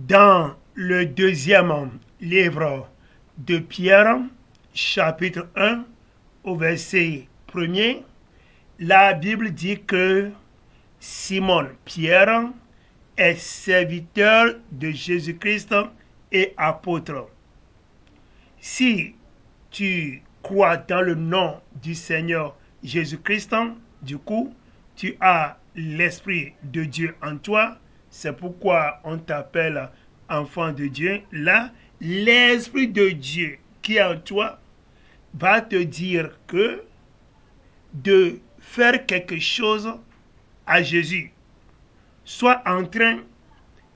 Dans le deuxième livre de Pierre, chapitre 1, au verset 1er, la Bible dit que Simon Pierre est serviteur de Jésus-Christ et apôtre. Si tu crois dans le nom du Seigneur Jésus-Christ, du coup, tu as l'Esprit de Dieu en toi. C'est pourquoi on t'appelle enfant de Dieu. Là, l'Esprit de Dieu qui est en toi va te dire que de faire quelque chose à Jésus, soit en train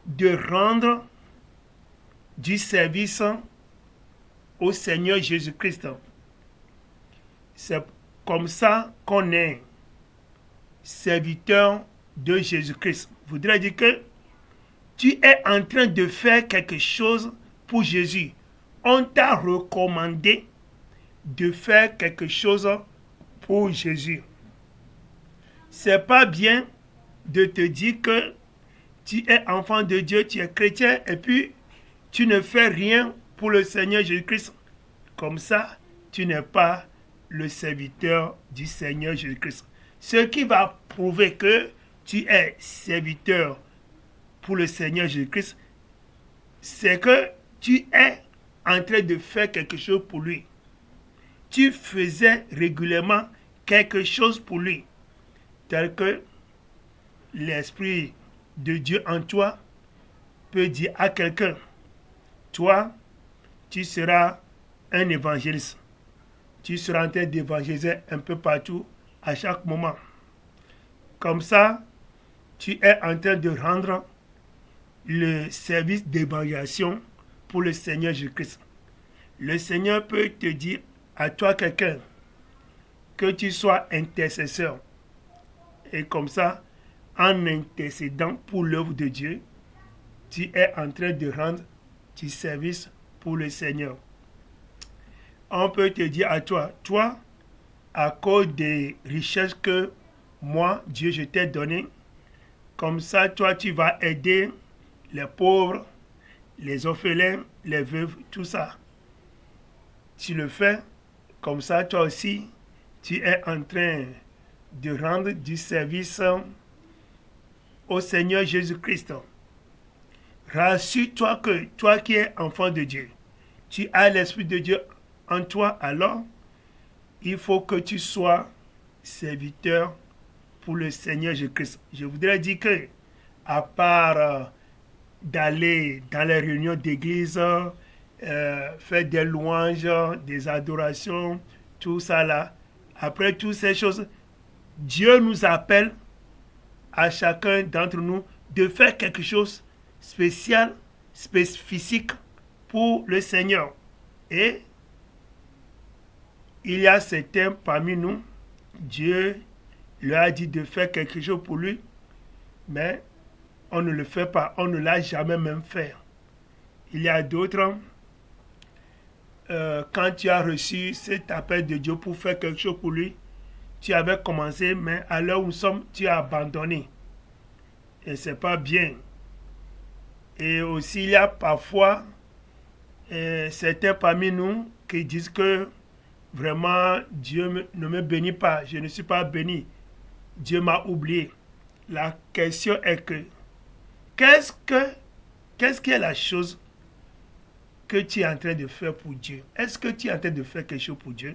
de rendre du service au Seigneur Jésus-Christ. C'est comme ça qu'on est serviteur de Jésus-Christ. Voudrait dire que tu es en train de faire quelque chose pour Jésus. On t'a recommandé de faire quelque chose pour Jésus. C'est pas bien de te dire que tu es enfant de Dieu, tu es chrétien et puis tu ne fais rien pour le Seigneur Jésus-Christ. Comme ça, tu n'es pas le serviteur du Seigneur Jésus-Christ. Ce qui va prouver que tu es serviteur pour le Seigneur Jésus-Christ, c'est que tu es en train de faire quelque chose pour lui. Tu faisais régulièrement quelque chose pour lui, tel que l'Esprit de Dieu en toi peut dire à quelqu'un, toi, tu seras un évangéliste. Tu seras en train d'évangéliser un peu partout, à chaque moment. Comme ça, tu es en train de rendre le service d'évangélisation pour le Seigneur Jésus-Christ. Le Seigneur peut te dire à toi quelqu'un que tu sois intercesseur. Et comme ça, en intercédant pour l'œuvre de Dieu, tu es en train de rendre du service pour le Seigneur. On peut te dire à toi, à cause des richesses que moi, Dieu, je t'ai données, comme ça, toi, tu vas aider les pauvres, les orphelins, les veuves, tout ça. Tu le fais, comme ça, toi aussi, tu es en train de rendre du service au Seigneur Jésus-Christ. Rassure-toi que toi qui es enfant de Dieu, tu as l'Esprit de Dieu en toi, alors il faut que tu sois serviteur pour le Seigneur Jésus-Christ. Je voudrais dire que, à part d'aller dans les réunions d'église, faire des louanges, des adorations, tout ça là, après toutes ces choses, Dieu nous appelle à chacun d'entre nous de faire quelque chose spécial, spécifique pour le Seigneur. Et il y a certains parmi nous, Dieu leur a dit de faire quelque chose pour lui, mais on ne le fait pas, on ne l'a jamais même fait. Il y a d'autres, quand tu as reçu cet appel de Dieu pour faire quelque chose pour lui, tu avais commencé, mais à l'heure où nous sommes, tu as abandonné. Et c'est pas bien. Et aussi, il y a parfois certains parmi nous qui disent que vraiment, Dieu ne me bénit pas, je ne suis pas béni. Dieu m'a oublié. La question est que, qu'est-ce qui est la chose que tu es en train de faire pour Dieu? Est-ce que tu es en train de faire quelque chose pour Dieu?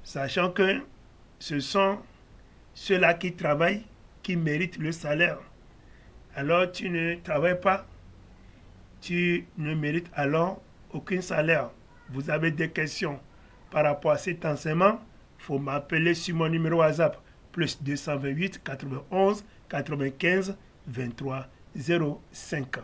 Sachant que ce sont ceux-là qui travaillent, qui méritent le salaire. Alors tu ne travailles pas, tu ne mérites alors aucun salaire. Vous avez des questions par rapport à cet enseignement, il faut m'appeler sur mon numéro WhatsApp, plus 228 91 95 23 05.